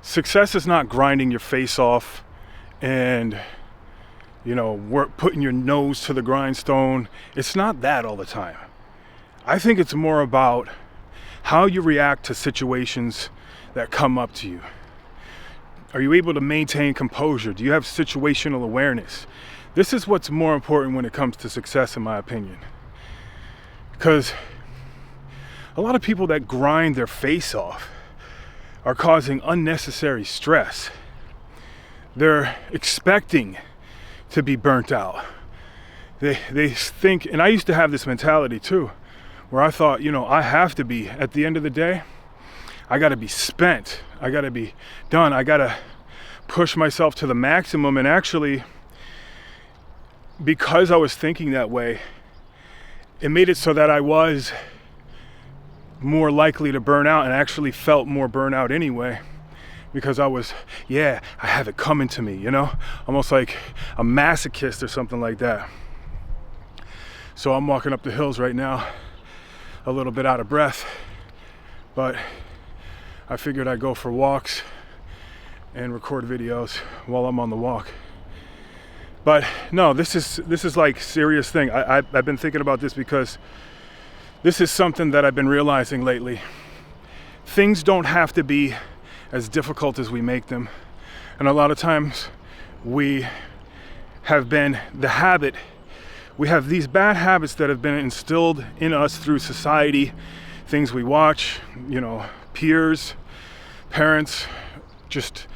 Success is not grinding your face off and, putting your nose to the grindstone. It's not that all the time. I think it's more about how you react to situations that come up to you. Are you able to maintain composure? Do you have situational awareness? This is what's more important when it comes to success, in my opinion. Because a lot of people that grind their face off are causing unnecessary stress. They're expecting to be burnt out. They think, and I used to have this mentality too, where I thought, I have to be, at the end of the day, I gotta be spent. I gotta be done. I gotta push myself to the maximum. And actually, because I was thinking that way, it made it so that I was more likely to burn out, and actually felt more burnout anyway, because I have it coming to me, almost like a masochist or something like that. So I'm walking up the hills right now, a little bit out of breath, but I figured I'd go for walks and record videos while I'm on the walk. But no, this is like serious thing. I've been thinking about this because this is something that I've been realizing lately. Things don't have to be as difficult as we make them. And a lot of times we have these bad habits that have been instilled in us through society, things we watch, peers, parents, just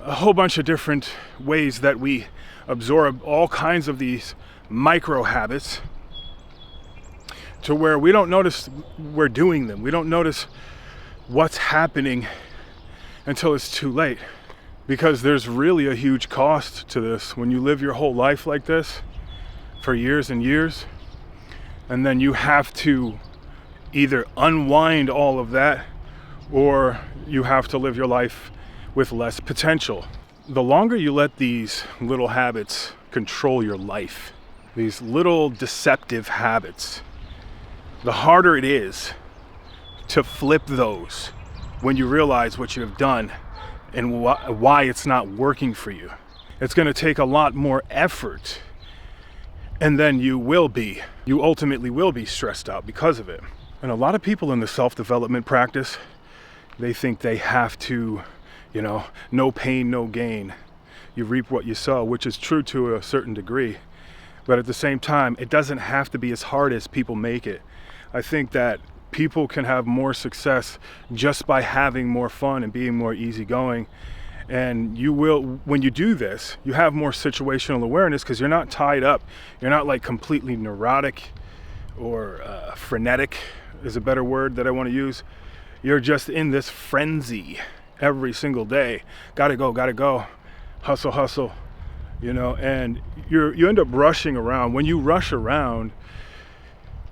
a whole bunch of different ways that we absorb all kinds of these micro habits, to where we don't notice we're doing them. We don't notice what's happening until it's too late. Because there's really a huge cost to this. When you live your whole life like this for years and years, and then you have to either unwind all of that, or you have to live your life with less potential. The longer you let these little habits control your life, these little deceptive habits, the harder it is to flip those when you realize what you have done and why it's not working for you. It's going to take a lot more effort, and then you ultimately will be stressed out because of it. And a lot of people in the self-development practice, they think they have to, no pain, no gain. You reap what you sow, which is true to a certain degree. But at the same time, it doesn't have to be as hard as people make it. I think that people can have more success just by having more fun and being more easygoing. And when you do this, you have more situational awareness, because you're not tied up. You're not like completely neurotic, or frenetic is a better word that I want to use. You're just in this frenzy every single day. Gotta go, hustle, and you end up rushing around. When you rush around,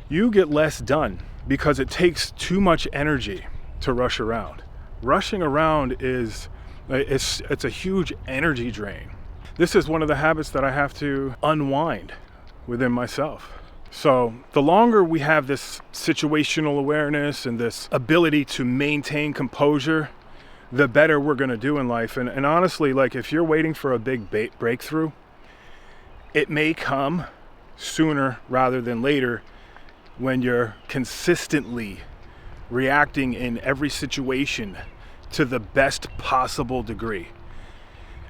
you get less done, because it takes too much energy to rush around. Rushing around it's a huge energy drain. This is one of the habits that I have to unwind within myself. So the longer we have this situational awareness and this ability to maintain composure, the better we're going to do in life. And honestly, like, if you're waiting for a big breakthrough, it may come sooner rather than later, when you're consistently reacting in every situation to the best possible degree.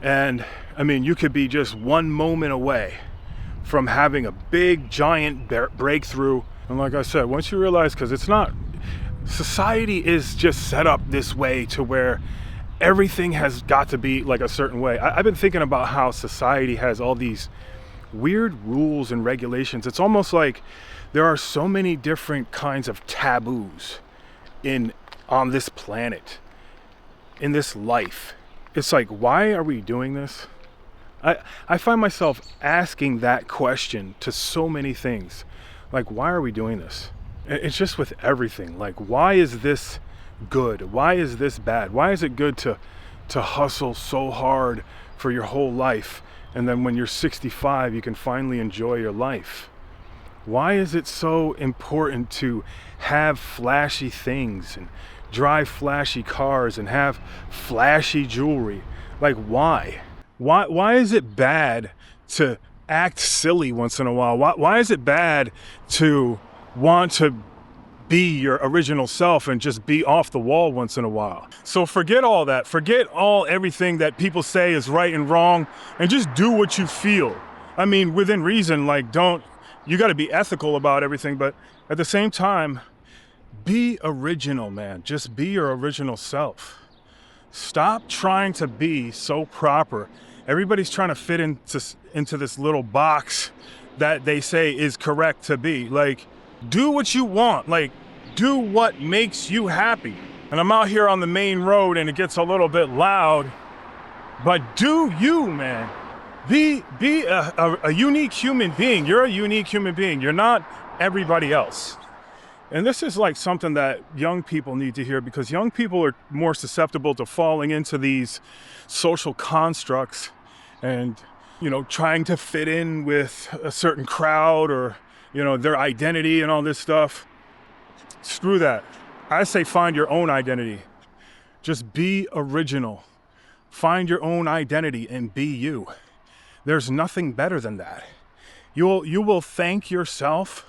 And I mean, you could be just one moment away from having a big giant breakthrough. And like I said, once you realize, because society is just set up this way to where everything has got to be like a certain way. I've been thinking about how society has all these weird rules and regulations. It's almost like there are so many different kinds of taboos on this planet, in this life. It's like, why are we doing this? I find myself asking that question to so many things. Like, why are we doing this? It's just with everything. Like, why is this good? Why is this bad? Why is it good to hustle so hard for your whole life, and then when you're 65, you can finally enjoy your life? Why is it so important to have flashy things and drive flashy cars and have flashy jewelry. Like, why? Why is it bad to act silly once in a while? Why is it bad to want to be your original self and just be off the wall once in a while? So forget all that. Forget everything that people say is right and wrong, and just do what you feel. I mean, within reason. Like, you got to be ethical about everything, but at the same time, be original, man. Just be your original self. Stop trying to be so proper. Everybody's trying to fit into this little box that they say is correct to be. Like, do what you want. Like, do what makes you happy. And I'm out here on the main road and it gets a little bit loud, but do you, man. Be a unique human being. You're a unique human being. You're not everybody else. And this is like something that young people need to hear, because young people are more susceptible to falling into these social constructs and, trying to fit in with a certain crowd or, their identity and all this stuff. Screw that. I say find your own identity. Just be original. Find your own identity and be you. There's nothing better than that. You will thank yourself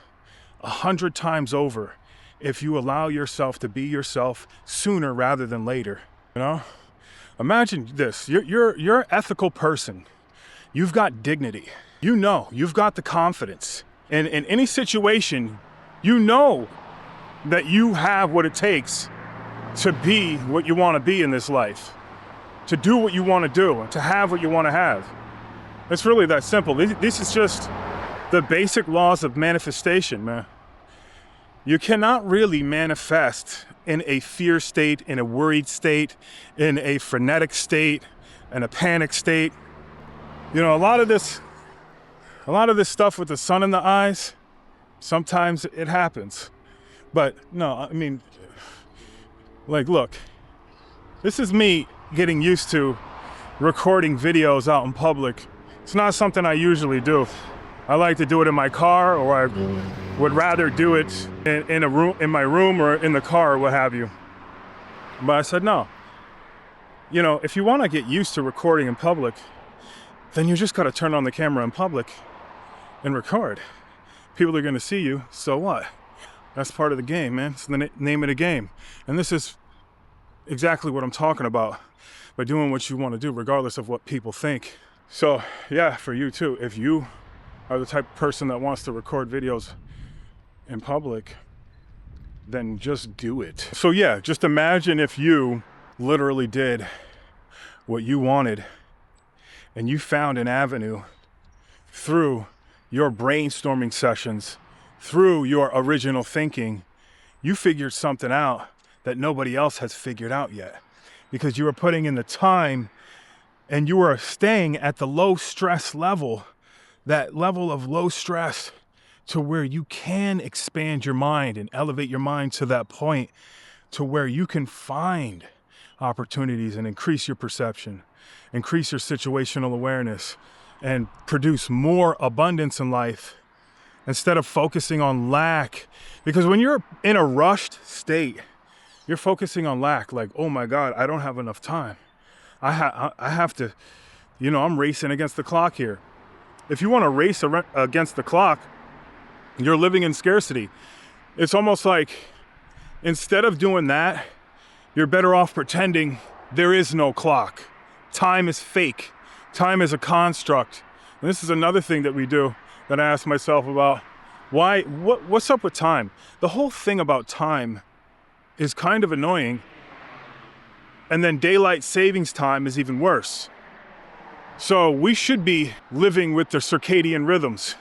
100 times over if you allow yourself to be yourself sooner rather than later. Imagine this. You're an ethical person. You've got dignity. You've got the confidence. And in any situation, that you have what it takes to be what you want to be in this life, to do what you want to do, and to have what you want to have. It's really that simple. This is just the basic laws of manifestation, man. You cannot really manifest in a fear state, in a worried state, in a frenetic state, in a panic state. A lot of this stuff with the sun in the eyes, sometimes it happens. But no, I mean, like, look, this is me getting used to recording videos out in public. It's not something I usually do. I like to do it in my car, or I would rather do it in my room or in the car or what have you. But I said, no. If you want to get used to recording in public, then you just got to turn on the camera in public and record. People are going to see you, so what? That's part of the game, man. It's the name of the game. And this is exactly what I'm talking about, by doing what you want to do, regardless of what people think. So, yeah, for you too, if you are the type of person that wants to record videos in public, then just do it. So yeah, just imagine if you literally did what you wanted and you found an avenue through your brainstorming sessions, through your original thinking. You figured something out that nobody else has figured out yet, because you were putting in the time and you were staying at the low stress level, that level of low stress to where you can expand your mind and elevate your mind to that point to where you can find opportunities and increase your perception, increase your situational awareness, and produce more abundance in life instead of focusing on lack. Because when you're in a rushed state, you're focusing on lack, like, oh my God, I don't have enough time. I have to, I'm racing against the clock here. If you want to race against the clock, you're living in scarcity. It's almost like instead of doing that, you're better off pretending there is no clock. Time is fake. Time is a construct. And this is another thing that we do that I ask myself about. What's up with time? The whole thing about time is kind of annoying. And then daylight savings time is even worse. So we should be living with the circadian rhythms.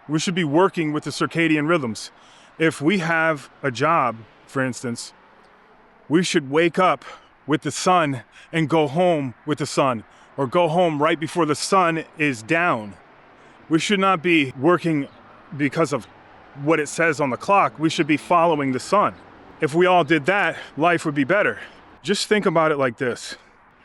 We should be working with the circadian rhythms. If we have a job, for instance, we should wake up with the sun and go home with the sun, or go home right before the sun is down. We should not be working because of what it says on the clock. We should be following the sun. If we all did that, life would be better. Just think about it like this.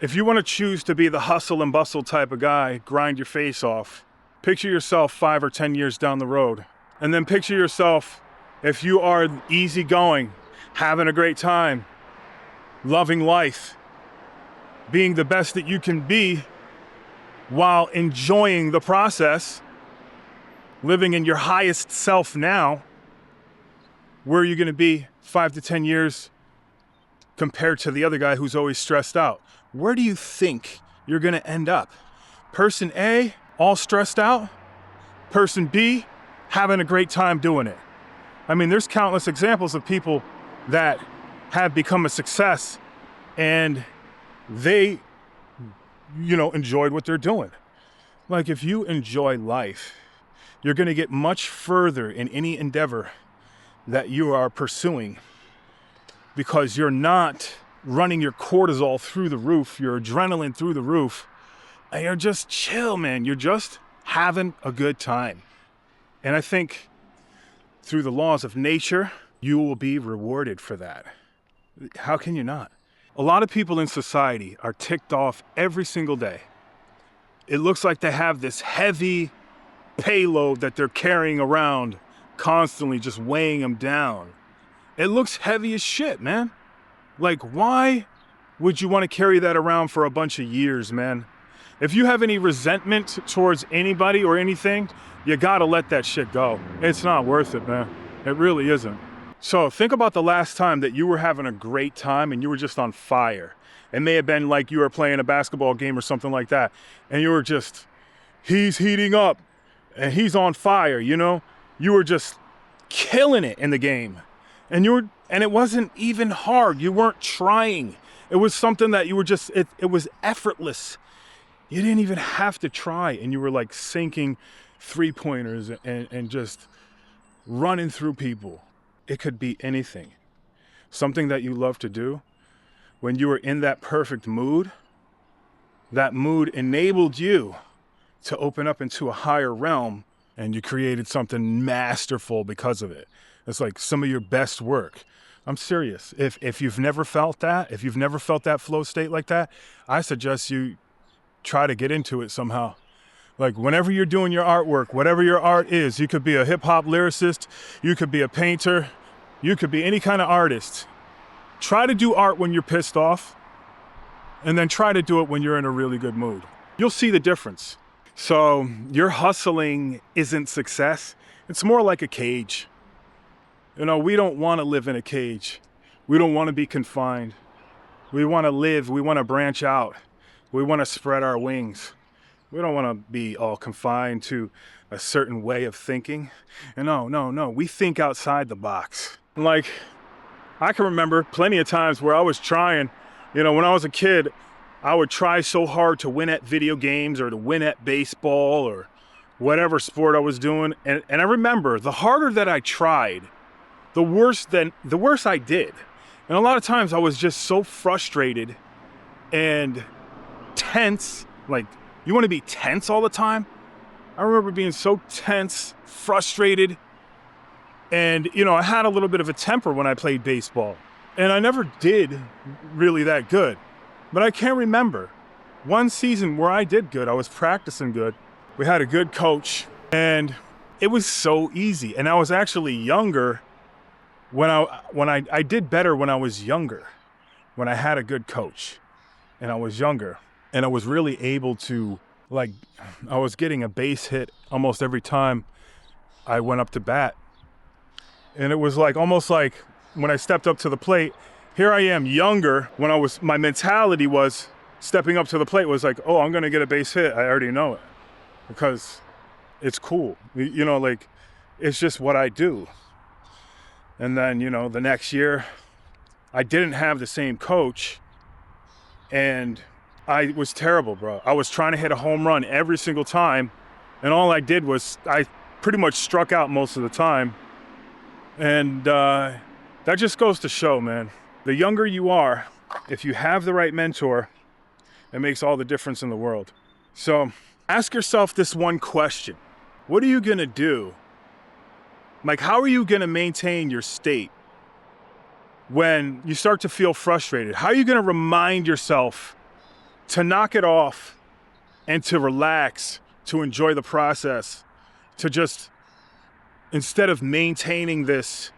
If you want to choose to be the hustle and bustle type of guy, grind your face off, picture yourself 5 or 10 years down the road. And then picture yourself, if you are easygoing, having a great time, loving life, being the best that you can be while enjoying the process, living in your highest self now, where are you going to be 5 to 10 years compared to the other guy who's always stressed out? Where do you think you're going to end up? Person A, all stressed out. Person B, having a great time doing it. I mean, there's countless examples of people that have become a success and they, enjoyed what they're doing. Like, if you enjoy life, you're going to get much further in any endeavor that you are pursuing because you're not running your cortisol through the roof, your adrenaline through the roof, and you're just chill, man. You're just having a good time. And I think through the laws of nature, you will be rewarded for that. How can you not? A lot of people in society are ticked off every single day. It looks like they have this heavy payload that they're carrying around, constantly just weighing them down. It looks heavy as shit, man. Like, why would you want to carry that around for a bunch of years, man? If you have any resentment towards anybody or anything, you gotta let that shit go. It's not worth it, man. It really isn't. So think about the last time that you were having a great time and you were just on fire. It may have been like you were playing a basketball game or something like that, and you were just, he's heating up and he's on fire, You were just killing it in the game. And it wasn't even hard. You weren't trying. It was something that you were just, it was effortless. You didn't even have to try, and you were like sinking 3-pointers and just running through people. It could be anything. Something that you love to do. When you were in that perfect mood, that mood enabled you to open up into a higher realm, and you created something masterful because of it. It's like some of your best work. I'm serious. If you've never felt that, if you've never felt that flow state like that, I suggest you try to get into it somehow. Like, whenever you're doing your artwork, whatever your art is, you could be a hip hop lyricist, you could be a painter, you could be any kind of artist. Try to do art when you're pissed off, and then try to do it when you're in a really good mood. You'll see the difference. So your hustling isn't success. It's more like a cage. We don't want to live in a cage. We don't want to be confined. We want to live. We want to branch out. We want to spread our wings. We don't want to be all confined to a certain way of thinking. And no. We think outside the box. Like, I can remember plenty of times where I was trying, when I was a kid, I would try so hard to win at video games or to win at baseball or whatever sport I was doing. And I remember the harder that I tried, the worse I did. And a lot of times I was just so frustrated and tense. Like, you want to be tense all the time? I remember being so tense, frustrated, and I had a little bit of a temper when I played baseball, and I never did really that good. But I can't remember one season where I did good. I was practicing good. We had a good coach, and it was so easy. And I was actually younger when I did better when I was younger, when I had a good coach, and I was younger. And I was really able to, I was getting a base hit almost every time I went up to bat. And it was almost like when I stepped up to the plate, here I am younger. My mentality was stepping up to the plate was like, oh, I'm going to get a base hit. I already know it because it's cool. It's just what I do. And then, the next year I didn't have the same coach, and I was terrible, bro. I was trying to hit a home run every single time, and all I did was I pretty much struck out most of the time. And that just goes to show, man, the younger you are, if you have the right mentor, it makes all the difference in the world. So ask yourself this one question. What are you going to do? How are you going to maintain your state when you start to feel frustrated? How are you going to remind yourself to knock it off and to relax, to enjoy the process, to just, instead of maintaining this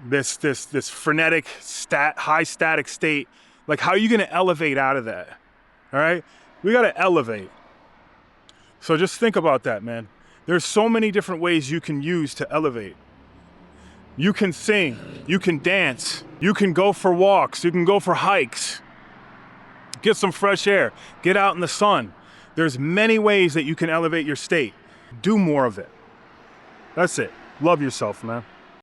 this frenetic high static state. Like, how are you gonna elevate out of that? All right, we gotta elevate. So just think about that, man. There's so many different ways you can use to elevate. You can sing, you can dance, you can go for walks, you can go for hikes, get some fresh air, get out in the sun. There's many ways that you can elevate your state. Do more of it. That's it. Love yourself, man.